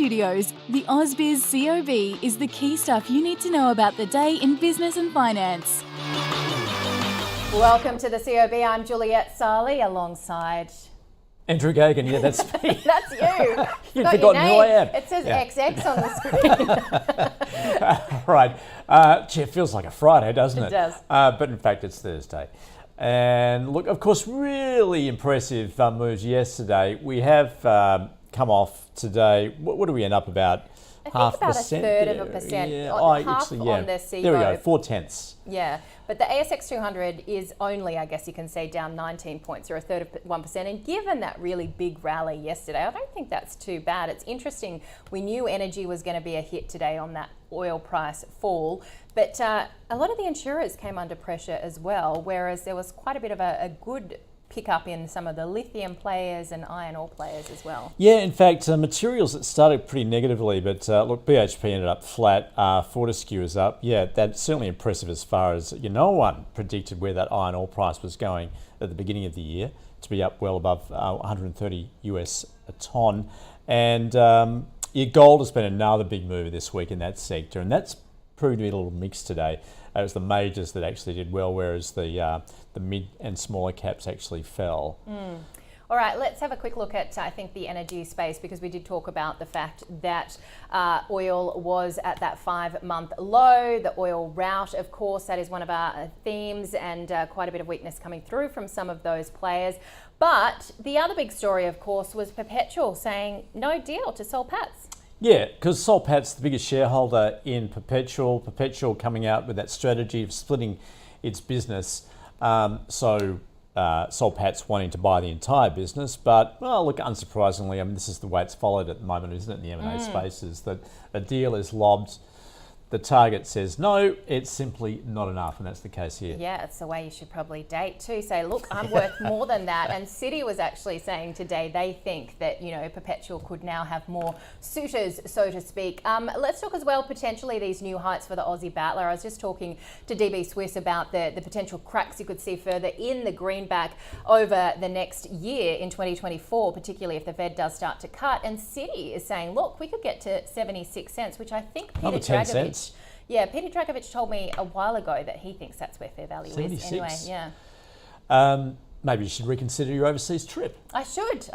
Studios, the ausbiz COB is the key stuff you need to know about the day in business and finance. Welcome to the COB. I'm Juliette Sarli alongside Andrew Gagan, yeah, that's me. That's you. You've forgotten who I am. It says XX on the screen. Right. Gee, it feels like a Friday, doesn't it? It does. But in fact, it's Thursday. And look, of course, really impressive moves yesterday. We have come off today. What do we end up about? I think about 1/3%. Yeah. Half on the COB. There we go, 4/10. Yeah, but the ASX 200 is only, I guess you can say, down 19 points, or 1/3%. And given that really big rally yesterday, I don't think that's too bad. It's interesting. We knew energy was going to be a hit today on that oil price fall, but a lot of the insurers came under pressure as well, whereas there was quite a bit of a good pick up in some of the lithium players and iron ore players as well. Yeah, in fact, materials that started pretty negatively, but look, BHP ended up flat. Fortescue is up. Yeah, that's certainly impressive as far as, no one predicted where that iron ore price was going at the beginning of the year to be up well above 130 US a tonne. And gold has been another big mover this week in that sector, and that's proved to be a little mixed today. It was the majors that actually did well, whereas the mid and smaller caps actually fell. All right, let's have a quick look at, I think, the energy space, because we did talk about the fact that oil was at that 5-month low. The oil rout, of course, that is one of our themes, and quite a bit of weakness coming through from some of those players. But the other big story, of course, was Perpetual saying no deal to Soul Patts. Yeah, because Soul Patts, the biggest shareholder in Perpetual coming out with that strategy of splitting its business. Soul Patts wanting to buy the entire business, but, well, look, unsurprisingly, I mean, this is the way it's followed at the moment, isn't it, in the M&A space, is that a deal is lobbed, the target says no, it's simply not enough, and that's the case here. Yeah, it's the way you should probably date too. Say, look, I'm worth more than that. And Citi was actually saying today they think that, Perpetual could now have more suitors, so to speak. Let's talk as well, potentially, these new heights for the Aussie battler. I was just talking to DB Swiss about the potential cracks you could see further in the greenback over the next year in 2024, particularly if the Fed does start to cut. And Citi is saying, look, we could get to 76 cents, which I think Peter Dragovich... Yeah, Peter Dragovich told me a while ago that he thinks that's where fair value 76. is. Anyway, yeah. Maybe you should reconsider your overseas trip. I should.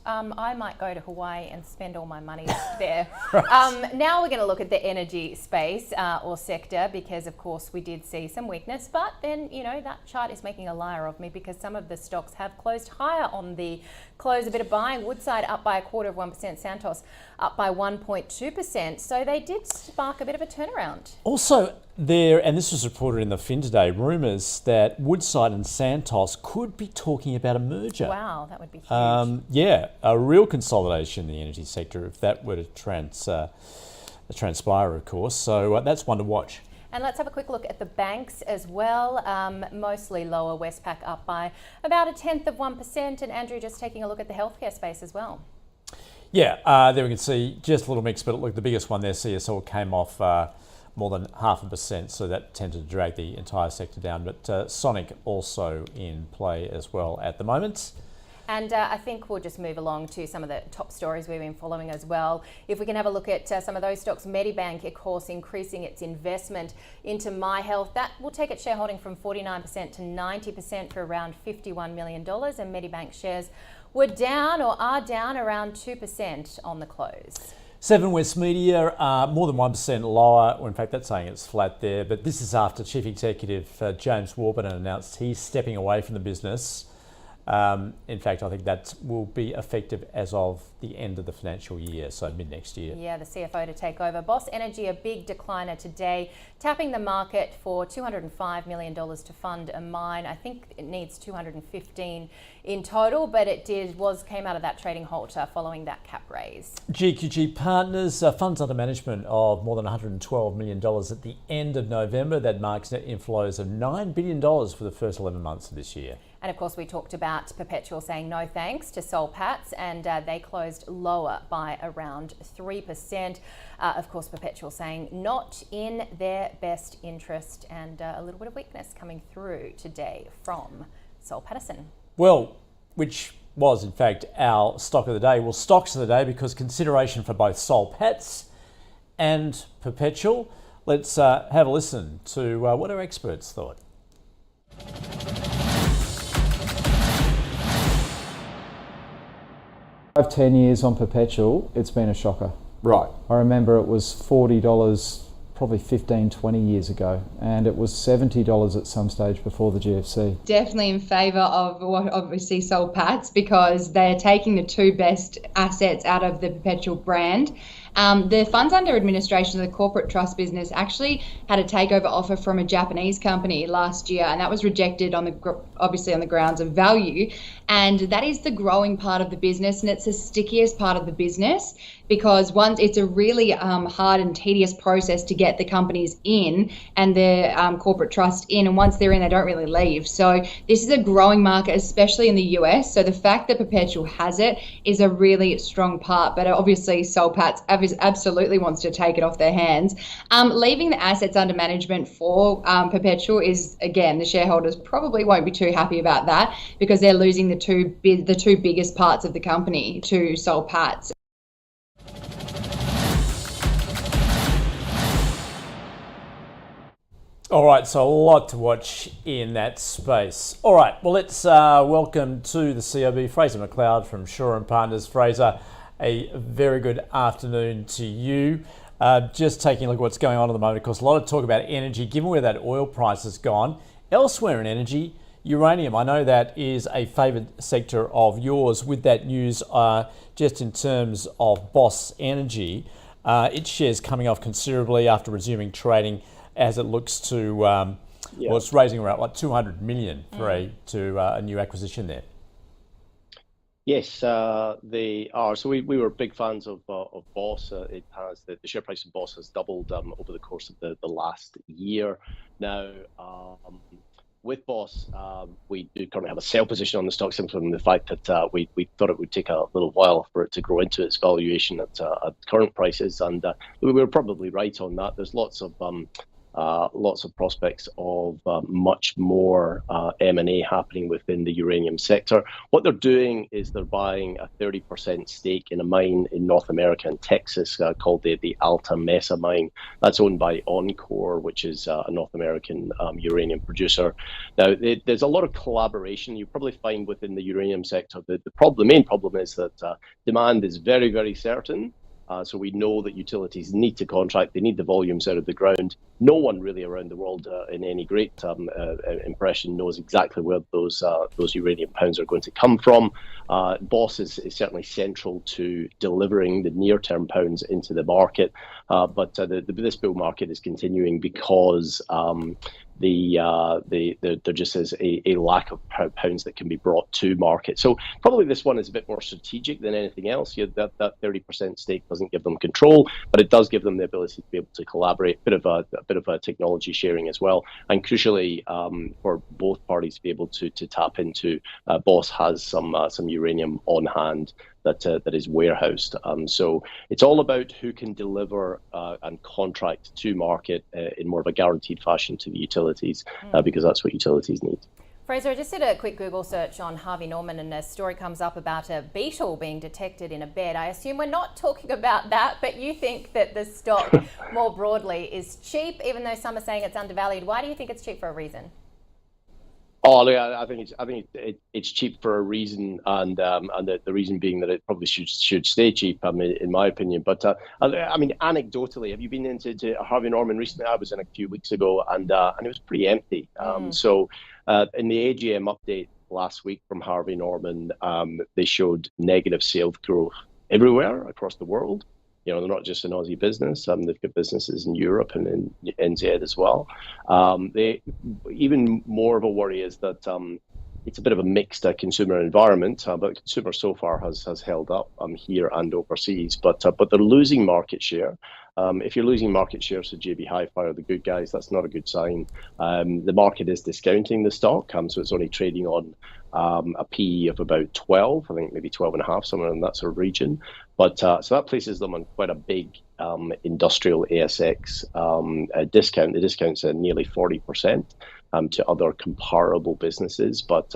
I might go to Hawaii and spend all my money there. Right. Now we're going to look at the energy space or sector, because, of course, we did see some weakness. But then, that chart is making a liar of me, because some of the stocks have closed higher on the close. A bit of buying. Woodside up by 0.25%. Santos up by 1.2%. So they did spark a bit of a turnaround. Also, and this was reported in the Fin today, rumours that Woodside and Santos could be talking about a merger. Wow, that would be huge. Yeah, a real consolidation in the energy sector if that were to transpire, of course. So that's one to watch. And let's have a quick look at the banks as well. Mostly lower. Westpac up by about 0.1%. And Andrew, just taking a look at the healthcare space as well. Yeah, there we can see just a little mix, but look, the biggest one there, CSL, came off more than 0.5%, so that tended to drag the entire sector down. But Sonic also in play as well at the moment. And I think we'll just move along to some of the top stories we've been following as well. If we can have a look at some of those stocks, Medibank, of course, increasing its investment into MyHealth. That will take its shareholding from 49% to 90% for around $51 million. And Medibank shares were down, or are down, around 2% on the close. Seven West Media, more than 1% lower. Well, in fact, that's saying it's flat there. But this is after Chief Executive James Warburton announced he's stepping away from the business. In fact, I think that will be effective as of the end of the financial year, so mid next year. Yeah, the CFO to take over. Boss Energy, a big decliner today, tapping the market for $205 million to fund a mine. I think it needs 215 in total, but it came out of that trading halt following that cap raise. GQG Partners, funds under management of more than $112 million at the end of November. That marks net inflows of $9 billion for the first 11 months of this year. And of course, we talked about Perpetual saying no thanks to Soul Patts, and they closed lower by around 3%. Of course, Perpetual saying not in their best interest, and a little bit of weakness coming through today from Soul Pattinson. Well, which was in fact our stock of the day. Well, stocks of the day, because consideration for both Soul Patts and Perpetual. Let's have a listen to what our experts thought. 10 years on Perpetual, it's been a shocker. Right. I remember it was $40 probably 15, 20 years ago, and it was $70 at some stage before the GFC. Definitely in favour of what obviously Soul Patts, because they're taking the two best assets out of the Perpetual brand. The funds under administration of the corporate trust business actually had a takeover offer from a Japanese company last year, and that was rejected obviously on the grounds of value. And that is the growing part of the business, and it's the stickiest part of the business, because once it's a really hard and tedious process to get the companies in and their corporate trust in, and once they're in, they don't really leave. So this is a growing market, especially in the US. So the fact that Perpetual has it is a really strong part, but obviously Soul Patts absolutely wants to take it off their hands. Leaving the assets under management for Perpetual is, again, the shareholders probably won't be too happy about that, because they're losing the two biggest parts of the company to Soul Patts. All right, so a lot to watch in that space. All right, well, let's welcome to the COB Fraser McLeod from Shaw and Partners. Fraser, a very good afternoon to you. Just taking a look at what's going on at the moment. Of course, a lot of talk about energy, given where that oil price has gone. Elsewhere in energy, uranium, I know that is a favoured sector of yours. With that news, just in terms of Boss Energy, its shares coming off considerably after resuming trading, as it looks to, well, it's raising around like 200 million for a new acquisition there. Yes, they are. So we were big fans of Boss. It has the share price of Boss has doubled over the course of the last year. Now, with Boss, we do currently have a sell position on the stock, simply from the fact that we thought it would take a little while for it to grow into its valuation at current prices, and we were probably right on that. There's lots of prospects of much more M&A happening within the uranium sector. What they're doing is they're buying a 30% stake in a mine in North America and Texas called the Alta Mesa mine. That's owned by Encore, which is a North American uranium producer. Now, there's a lot of collaboration you probably find within the uranium sector. The main problem is that demand is very, very certain. So we know that utilities need to contract, they need the volumes out of the ground. No one really around the world in any great impression knows exactly where those uranium pounds are going to come from. Boss is certainly central to delivering the near-term pounds into the market, but this bull market is continuing because there just is a lack of pounds that can be brought to market. So probably this one is a bit more strategic than anything else. That 30% stake doesn't give them control, but it does give them the ability to be able to collaborate, a bit of a technology sharing as well, and crucially for both parties to be able to tap into. Boss has some uranium on hand that is warehoused. So it's all about who can deliver and contract to market in more of a guaranteed fashion to the utilities, because that's what utilities need. Fraser, I just did a quick Google search on Harvey Norman, and a story comes up about a beetle being detected in a bed. I assume we're not talking about that, but you think that the stock more broadly is cheap, even though some are saying it's undervalued. Why do you think it's cheap? For a reason? Oh, look, I think it's cheap for a reason, and the reason being that it probably should stay cheap, in my opinion. But anecdotally, have you been into Harvey Norman recently? I was in a few weeks ago, and it was pretty empty. So in the AGM update last week from Harvey Norman, they showed negative sales growth everywhere across the world. They're not just an Aussie business. They've got businesses in Europe and in NZ as well. Even more of a worry is that it's a bit of a mixed consumer environment, but consumer so far has held up here and overseas. But they're losing market share. If you're losing market share, so JB Hi-Fi are the good guys, that's not a good sign. The market is discounting the stock, so it's only trading on a PE of about 12, I think maybe 12 and a half, somewhere in that sort of region. But so that places them on quite a big industrial ASX discount. The discount's at nearly 40%. to other comparable businesses, but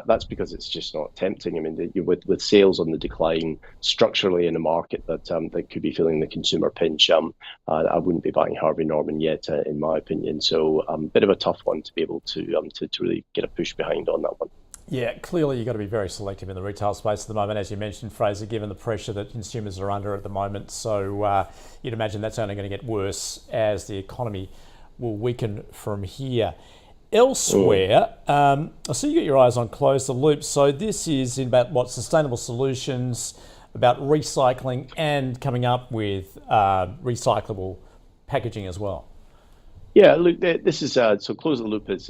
that's because it's just not tempting. I mean, with sales on the decline structurally in a market that could be feeling the consumer pinch, I wouldn't be buying Harvey Norman yet, in my opinion. So a bit of a tough one to be able to really get a push behind on that one. Yeah, clearly you've got to be very selective in the retail space at the moment, as you mentioned, Fraser, given the pressure that consumers are under at the moment. So you'd imagine that's only going to get worse as the economy will weaken from here. Elsewhere, I see you got your eyes on Close the Loop. So this is about sustainable solutions, about recycling and coming up with recyclable packaging as well. Yeah, look, this is so Close the Loop is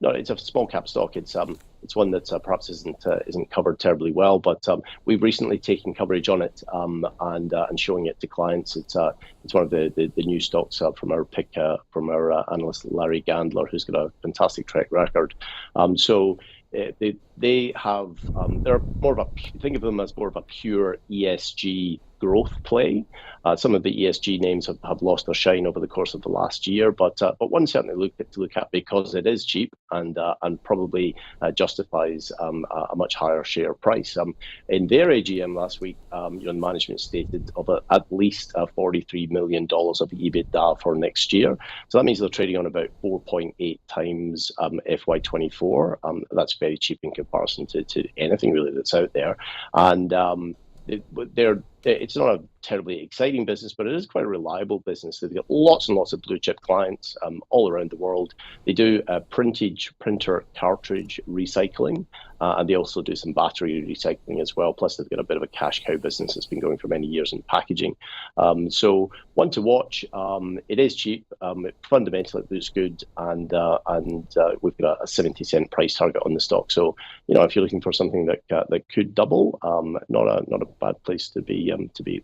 it's a small cap stock. It's one that perhaps isn't covered terribly well, but we've recently taken coverage on it and showing it to clients. It's one of the new stocks from our pick from our analyst Larry Gandler, who's got a fantastic track record. They have they're more of a, think of them as more of a pure ESG growth play. Some of the ESG names have lost their shine over the course of the last year, but one certainly to look at because it is cheap and probably justifies a much higher share price. In their AGM last week, the management stated of at least $43 million of EBITDA for next year. So that means they're trading on about 4.8 times FY24. That's very cheap in comparison to anything really that's out there, and it's not a terribly exciting business, but it is quite a reliable business. They've got lots and lots of blue chip clients all around the world. They do printer cartridge recycling, and they also do some battery recycling as well. Plus, they've got a bit of a cash cow business that's been going for many years in packaging. So one to watch. It is cheap. Fundamentally, it looks good, and we've got a 70-cent price target on the stock. So if you're looking for something that could double, not a bad place to be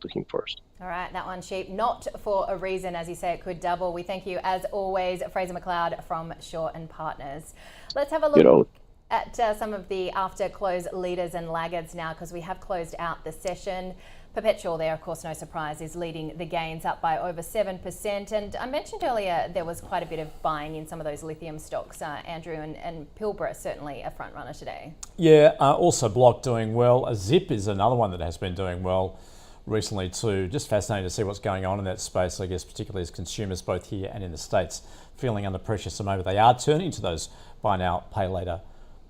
looking first. All right, that one's cheap, not for a reason, as you say, it could double. We thank you, as always, Fraser McLeod from Shaw and Partners. Let's have a look at some of the after-close leaders and laggards now, because we have closed out the session. Perpetual there, of course, no surprise, is leading the gains, up by over 7%. And I mentioned earlier there was quite a bit of buying in some of those lithium stocks. Andrew, and Pilbara certainly a front runner today. Yeah, also Block doing well. Zip is another one that has been doing well recently too. Just fascinating to see what's going on in that space, I guess, particularly as consumers both here and in the States feeling under pressure. So maybe they are turning to those buy now, pay later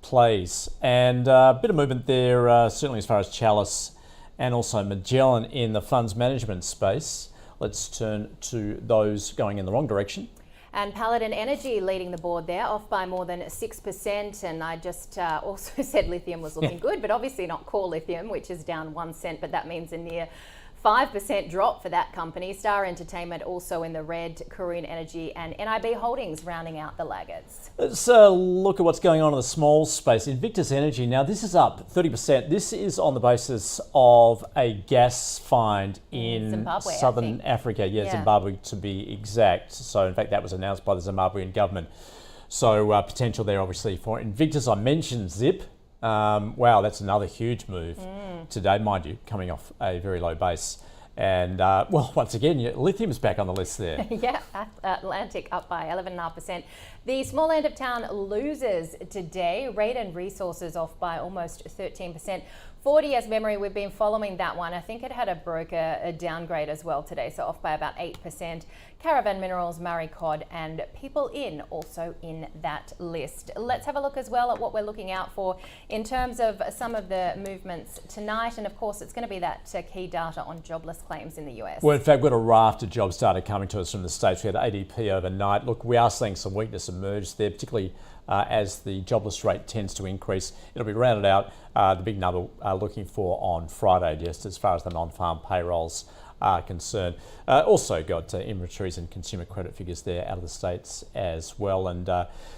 plays. And a bit of movement there, certainly as far as Chalice and also Magellan in the funds management space. Let's turn to those going in the wrong direction. And Paladin Energy leading the board there, off by more than 6%. And I just also said lithium was looking good, but obviously not core lithium, which is down 1 cent, but that means a near 5% drop for that company. Star Entertainment also in the red, Karoon Energy and NIB Holdings rounding out the laggards. Let's look at what's going on in the small space. Invictus Energy, now this is up 30%. This is on the basis of a gas find in Zimbabwe, southern Africa. Yeah, Zimbabwe to be exact. So in fact, that was announced by the Zimbabwean government. So potential there obviously for Invictus. I mentioned Zip. Wow, that's another huge move today, mind you, coming off a very low base. And well, once again, lithium's back on the list there. Yeah, Atlantic up by 11.5%. The small end of town losers today. Raiden Resources off by almost 13%. 40 as memory, we've been following that one. I think it had a downgrade as well today, so off by about 8%. Caravan Minerals, Murray Cod and People In also in that list. Let's have a look as well at what we're looking out for in terms of some of the movements tonight. And of course, it's going to be that key data on jobless claims in the US. Well, in fact, we've got a raft of jobs data coming to us from the States. We had ADP overnight. Look, we are seeing some weakness emerge there, particularly as the jobless rate tends to increase. It'll be rounded out, the big number looking for on Friday, just as far as the non-farm payrolls are concerned. Also got inventories and consumer credit figures there out of the States as well. And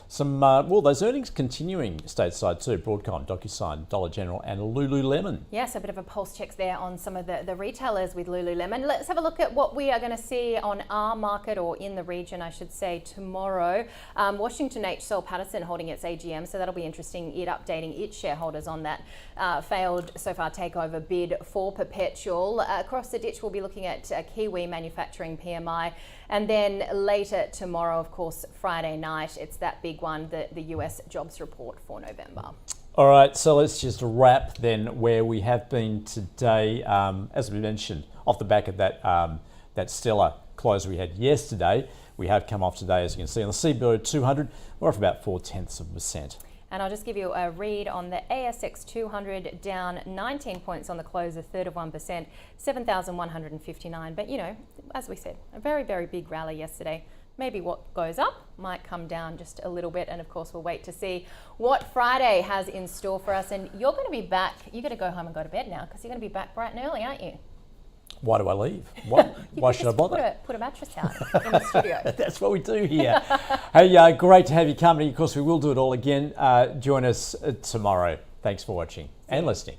some, well, those earnings continuing stateside too. Broadcom, DocuSign, Dollar General and Lululemon. Yes, a bit of a pulse checks there on some of the retailers with Lululemon. Let's have a look at what we are going to see on our market, or in the region, I should say, tomorrow. Washington H. Soul Patterson holding its AGM, so that'll be interesting, it updating its shareholders on that failed so far takeover bid for Perpetual. Across the ditch, we'll be looking looking at Kiwi manufacturing PMI. And then later tomorrow, of course, Friday night, it's that big one, the US jobs report for November. All right, so let's just wrap then where we have been today. As we mentioned, off the back of that stellar close we had yesterday, we have come off today, as you can see, on the CBO 200, we're off about 0.4%. And I'll just give you a read on the ASX 200, down 19 points on the close, a third of 1%, 7,159. But, you know, as we said, a very, very big rally yesterday. Maybe what goes up might come down just a little bit. And of course, we'll wait to see what Friday has in store for us. And you're going to be back. You're going to go home and go to bed now because you're going to be back bright and early, aren't you? Why do I leave? Why should I bother? Put a mattress out in the studio. That's what we do here. Hey, great to have your company. Of course, we will do it all again. Join us tomorrow. Thanks for watching and listening.